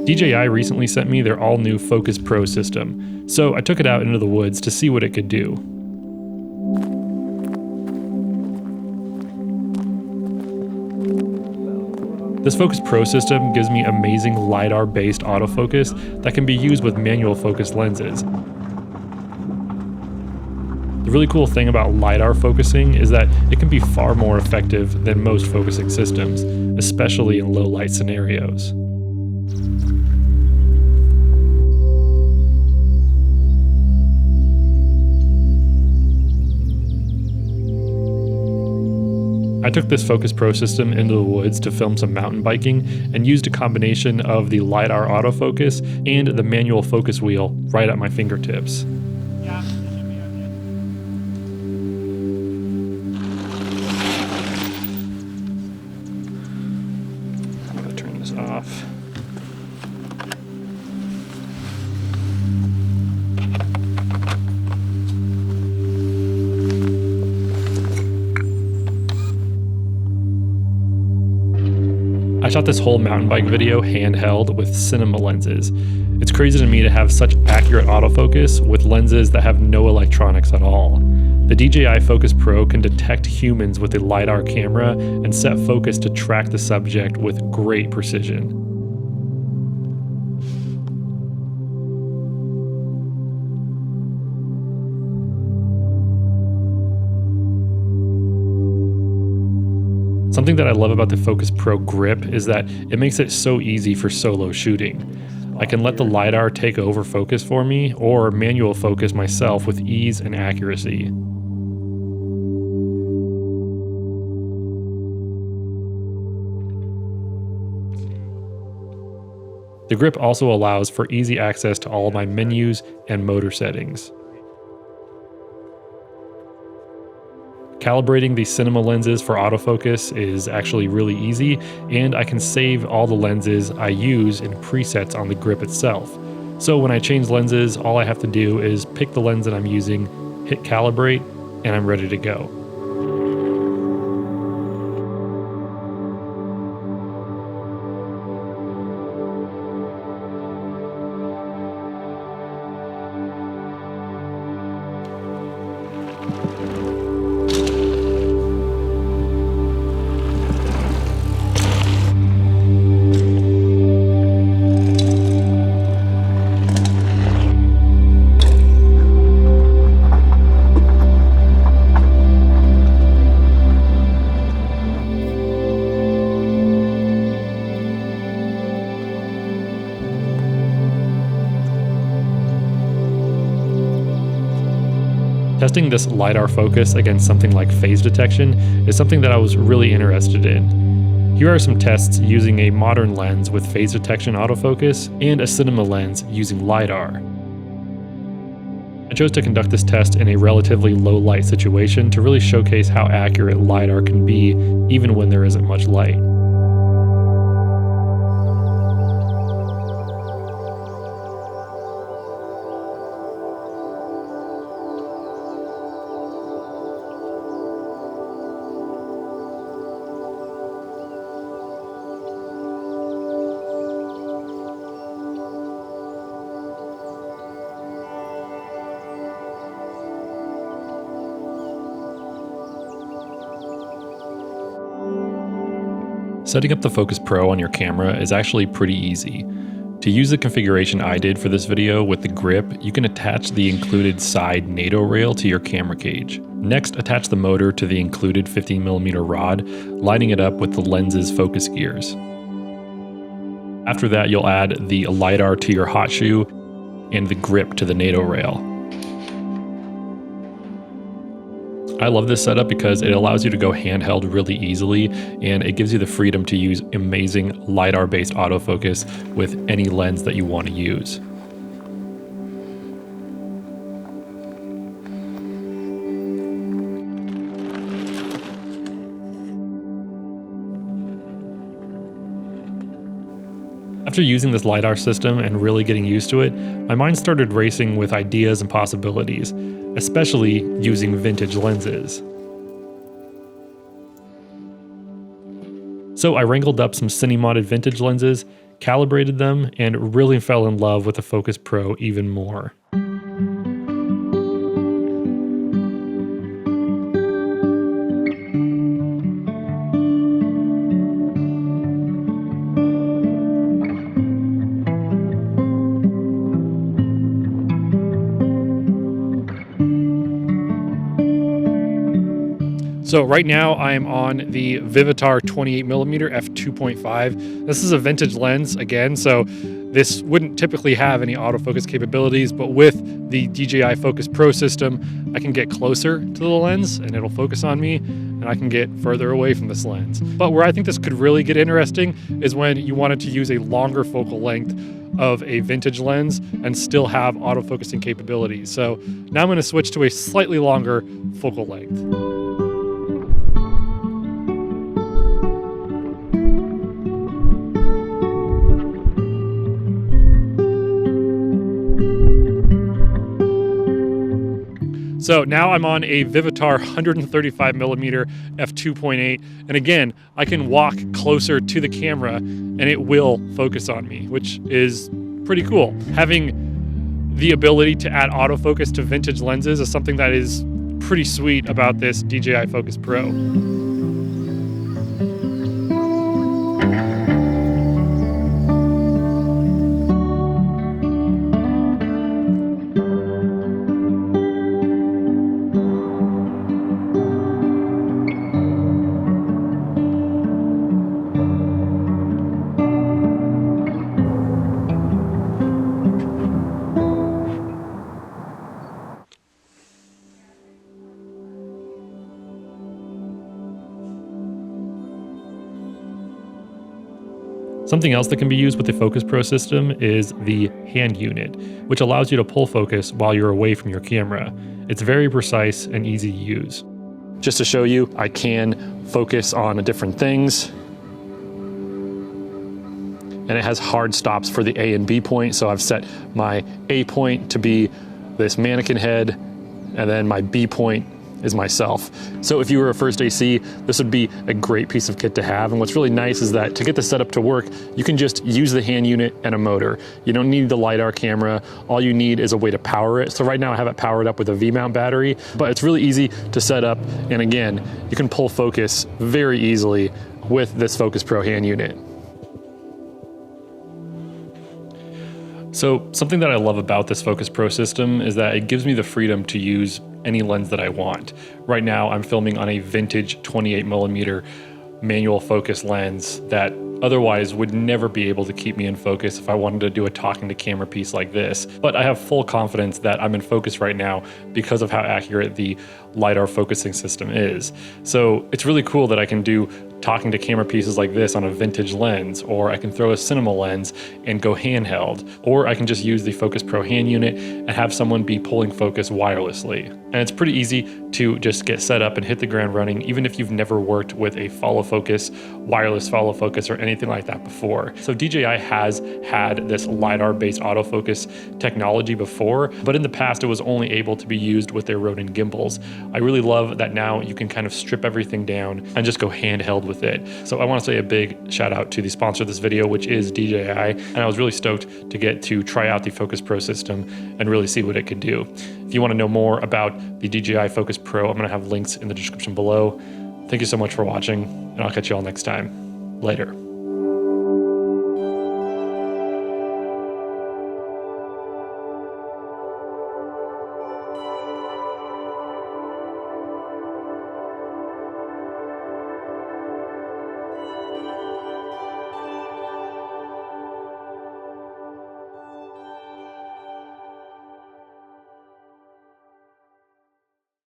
DJI recently sent me their all-new Focus Pro system, so I took it out into the woods to see what it could do. This Focus Pro system gives me amazing LiDAR-based autofocus that can be used with manual focus lenses. The really cool thing about LiDAR focusing is that it can be far more effective than most focusing systems, especially in low light scenarios. I took this Focus Pro system into the woods to film some mountain biking and used a combination of the Lidar Autofocus and the manual focus wheel right at my fingertips. I'm going to turn this off. I shot this whole mountain bike video handheld with cinema lenses. It's crazy to me to have such accurate autofocus with lenses that have no electronics at all. The DJI Focus Pro can detect humans with a LiDAR camera and set focus to track the subject with great precision. Something that I love about the Focus Pro grip is that it makes it so easy for solo shooting. I can let the LiDAR take over focus for me or manual focus myself with ease and accuracy. The grip also allows for easy access to all of my menus and motor settings. Calibrating the cinema lenses for autofocus is actually really easy, and I can save all the lenses I use in presets on the grip itself. So when I change lenses, all I have to do is pick the lens that I'm using, hit calibrate, and I'm ready to go. Testing this LiDAR focus against something like phase detection is something that I was really interested in. Here are some tests using a modern lens with phase detection autofocus and a cinema lens using LiDAR. I chose to conduct this test in a relatively low light situation to really showcase how accurate LiDAR can be even when there isn't much light. Setting up the Focus Pro on your camera is actually pretty easy. To use the configuration I did for this video with the grip, you can attach the included side NATO rail to your camera cage. Next, attach the motor to the included 15mm rod, lining it up with the lens's focus gears. After that, you'll add the LiDAR to your hot shoe and the grip to the NATO rail. I love this setup because it allows you to go handheld really easily, and it gives you the freedom to use amazing LiDAR-based autofocus with any lens that you want to use. After using this LiDAR system and really getting used to it, my mind started racing with ideas and possibilities, especially using vintage lenses. So I wrangled up some cine-modded vintage lenses, calibrated them, and really fell in love with the Focus Pro even more. So right now I am on the Vivitar 28mm f2.5. This is a vintage lens again, so this wouldn't typically have any autofocus capabilities, but with the DJI Focus Pro system, I can get closer to the lens and it'll focus on me, and I can get further away from this lens. But where I think this could really get interesting is when you wanted to use a longer focal length of a vintage lens and still have autofocusing capabilities. So now I'm going to switch to a slightly longer focal length. So now I'm on a Vivitar 135mm f2.8, and again, I can walk closer to the camera and it will focus on me, which is pretty cool. Having the ability to add autofocus to vintage lenses is something that is pretty sweet about this DJI Focus Pro. Something else that can be used with the Focus Pro system is the hand unit, which allows you to pull focus while you're away from your camera. It's very precise and easy to use. Just to show you, I can focus on different things. And it has hard stops for the A and B point. So I've set my A point to be this mannequin head, and then my B point is myself. So if you were a first AC, this would be a great piece of kit to have. And what's really nice is that to get the setup to work, you can just use the hand unit and a motor. You don't need the Lidar camera. All you need is a way to power it. So right now I have it powered up with a V-mount battery, but it's really easy to set up. And again, you can pull focus very easily with this Focus Pro hand unit. So something that I love about this Focus Pro system is that it gives me the freedom to use any lens that I want. Right now I'm filming on a vintage 28mm manual focus lens that otherwise would never be able to keep me in focus if I wanted to do a talking to camera piece like this. But I have full confidence that I'm in focus right now because of how accurate the Lidar focusing system is. So it's really cool that I can do talking to camera pieces like this on a vintage lens, or I can throw a cinema lens and go handheld, or I can just use the Focus Pro hand unit and have someone be pulling focus wirelessly. And it's pretty easy to just get set up and hit the ground running, even if you've never worked with a follow focus, wireless follow focus, or anything like that before. So DJI has had this Lidar-based autofocus technology before, but in the past it was only able to be used with their Ronin gimbals. I really love that now you can kind of strip everything down and just go handheld with it. So I want to say a big shout out to the sponsor of this video, which is DJI, and I was really stoked to get to try out the Focus Pro system and really see what it could do. If you want to know more about the DJI Focus Pro, I'm going to have links in the description below. Thank you so much for watching, and I'll catch you all next time. Later.